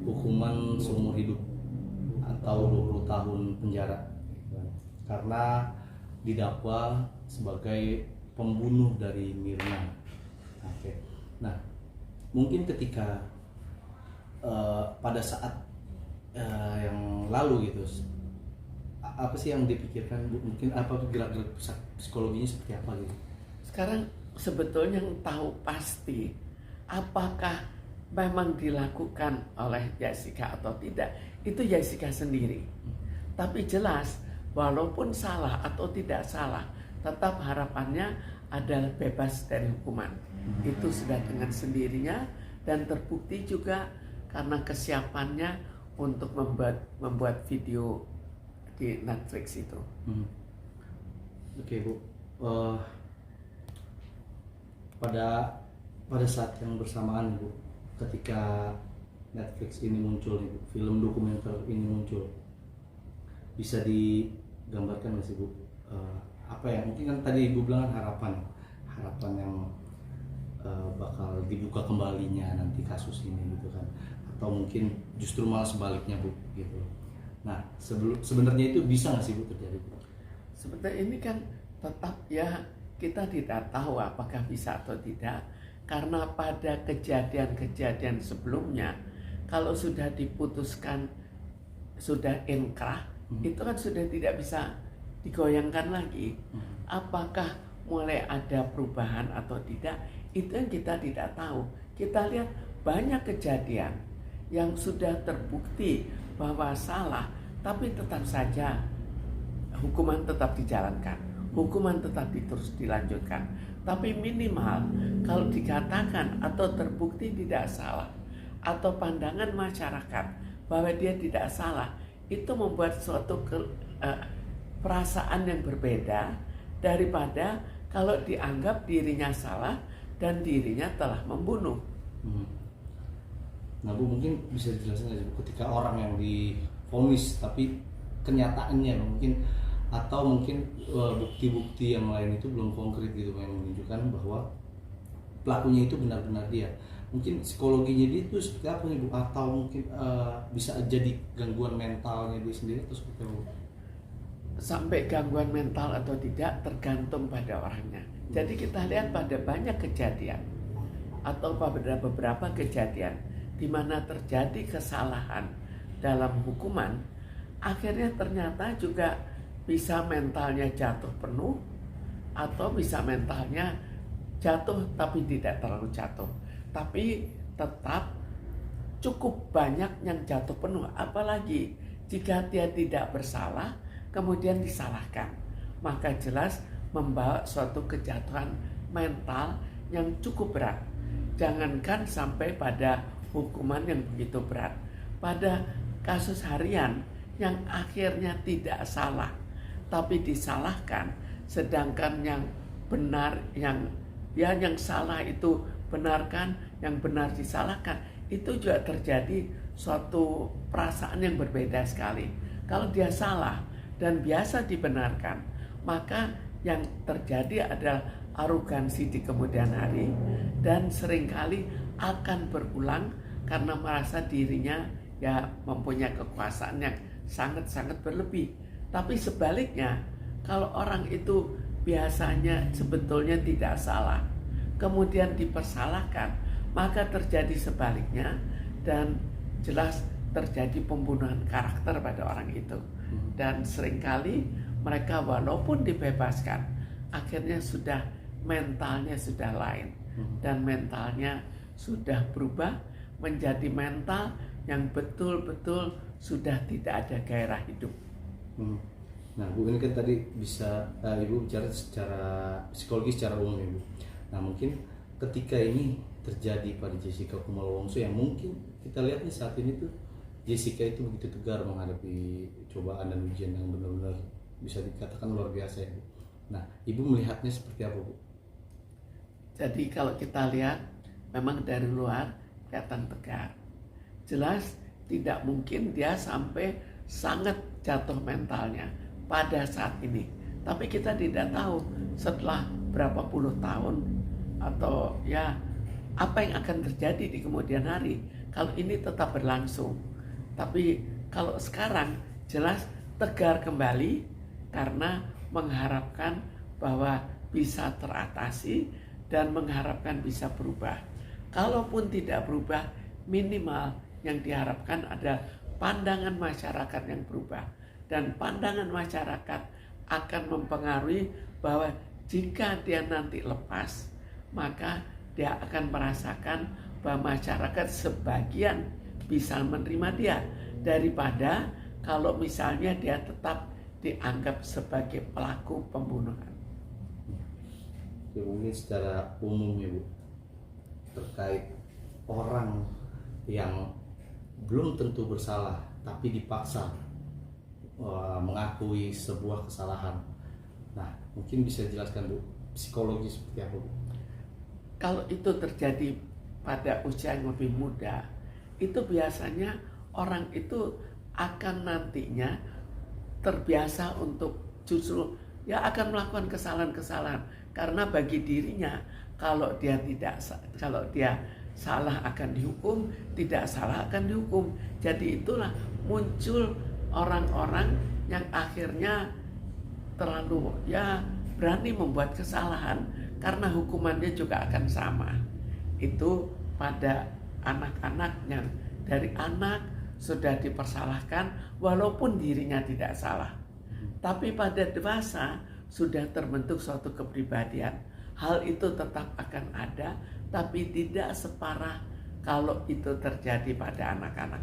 hukuman seumur hidup atau 20 tahun penjara karena didakwa sebagai pembunuh dari Mirna. Oke. Nah, mungkin ketika pada saat yang lalu gitu, apa sih yang dipikirkan Bu? Mungkin apa gerak-gerik psikologinya seperti apa gitu? Sekarang sebetulnya yang tahu pasti apakah memang dilakukan oleh Jessica atau tidak, itu Jessica sendiri. Tapi jelas, walaupun salah atau tidak salah, tetap harapannya adalah bebas dari hukuman. Itu sudah dengan sendirinya dan terbukti juga karena kesiapannya untuk membuat video di Netflix itu. Oke, Bu. Pada saat yang bersamaan, Bu, ketika Netflix ini muncul, Bu, film dokumenter ini muncul, bisa digambarkan nggak sih, Bu? Apa ya? Mungkin kan tadi Ibu bilang kan harapan yang bakal dibuka kembalinya nanti kasus ini gitu kan, atau mungkin justru malah sebaliknya, Bu, gitu. Nah, sebenarnya itu bisa nggak sih, Bu, terjadi, Bu? Sebenarnya ini kan tetap ya kita tidak tahu apakah bisa atau tidak, karena pada kejadian-kejadian sebelumnya kalau sudah diputuskan sudah inkrah, itu kan sudah tidak bisa digoyangkan lagi. Apakah mulai ada perubahan atau tidak, itu yang kita tidak tahu. Kita lihat banyak kejadian yang sudah terbukti bahwa salah, tapi tetap saja hukuman tetap dijalankan, hukuman tetap terus dilanjutkan. Tapi minimal kalau dikatakan atau terbukti tidak salah, atau pandangan masyarakat bahwa dia tidak salah, itu membuat suatu perasaan yang berbeda daripada kalau dianggap dirinya salah dan dirinya telah membunuh. Nah, Bu, mungkin bisa dijelaskan nggak sih, Bu, ketika orang yang divonis tapi kenyataannya mungkin atau mungkin bukti-bukti yang lain itu belum konkret gitu yang menunjukkan bahwa pelakunya itu benar-benar dia. Mungkin psikologinya dia itu seperti apa nih, Bu? Atau mungkin bisa jadi gangguan mentalnya dia sendiri atau seperti apa, Bu? Sampai gangguan mental atau tidak tergantung pada orangnya. Jadi kita lihat pada banyak kejadian atau pada beberapa kejadian di mana terjadi kesalahan dalam hukuman, akhirnya ternyata juga bisa mentalnya jatuh penuh atau bisa mentalnya jatuh tapi tidak terlalu jatuh. Tapi tetap cukup banyak yang jatuh penuh, apalagi jika dia tidak bersalah kemudian disalahkan, maka jelas membawa suatu kejatuhan mental yang cukup berat. Jangankan sampai pada hukuman yang begitu berat, pada kasus harian yang akhirnya tidak salah tapi disalahkan, sedangkan yang benar yang salah itu benarkan, yang benar disalahkan, itu juga terjadi suatu perasaan yang berbeda sekali. Kalau dia salah dan biasa dibenarkan, maka yang terjadi adalah arogansi di kemudian hari dan seringkali akan berulang karena merasa dirinya ya mempunyai kekuasaan yang sangat-sangat berlebih. Tapi sebaliknya, kalau orang itu biasanya sebetulnya tidak salah, kemudian dipersalahkan, maka terjadi sebaliknya dan jelas terjadi pembunuhan karakter pada orang itu. Dan seringkali mereka walaupun dibebaskan, akhirnya sudah mentalnya sudah lain dan mentalnya sudah berubah menjadi mental yang betul-betul sudah tidak ada gairah hidup. Nah, Bu, ini kan tadi bisa Ibu bicara secara psikologis secara umum, Ibu. Nah, mungkin ketika ini terjadi pada Jessica Kumalo Wongso yang mungkin kita lihat nih saat ini tuh Jessica itu begitu tegar menghadapi cobaan dan ujian yang benar-benar bisa dikatakan luar biasa, ya, Bu. Nah, Ibu melihatnya seperti apa, Bu? Jadi kalau kita lihat memang dari luar kelihatan tegar. Jelas tidak mungkin dia sampai sangat jatuh mentalnya pada saat ini. Tapi kita tidak tahu setelah berapa puluh tahun atau ya apa yang akan terjadi di kemudian hari. kalau ini tetap berlangsung. Tapi kalau sekarang jelas tegar kembali karena mengharapkan bahwa bisa teratasi dan mengharapkan bisa berubah. Kalaupun tidak berubah, minimal yang diharapkan ada pandangan masyarakat yang berubah. Dan pandangan masyarakat akan mempengaruhi bahwa jika dia nanti lepas, maka dia akan merasakan bahwa masyarakat sebagian bisa menerima dia, daripada kalau misalnya dia tetap dianggap sebagai pelaku pembunuhan. Ya, mungkin secara umum ya Bu, terkait orang yang belum tentu bersalah tapi dipaksa mengakui sebuah kesalahan. Nah, mungkin bisa dijelaskan Bu, psikologi seperti apa Bu? Kalau itu terjadi pada usia yang lebih muda, itu biasanya orang itu akan nantinya terbiasa untuk justru ya akan melakukan kesalahan-kesalahan, karena bagi dirinya kalau dia salah akan dihukum, tidak salah akan dihukum. Jadi itulah muncul orang-orang yang akhirnya terlalu berani membuat kesalahan karena hukumannya juga akan sama. Itu pada anak-anak yang dari anak sudah dipersalahkan walaupun dirinya tidak salah. Tapi pada dewasa sudah terbentuk suatu kepribadian. Hal itu tetap akan ada, tapi tidak separah kalau itu terjadi pada anak-anak.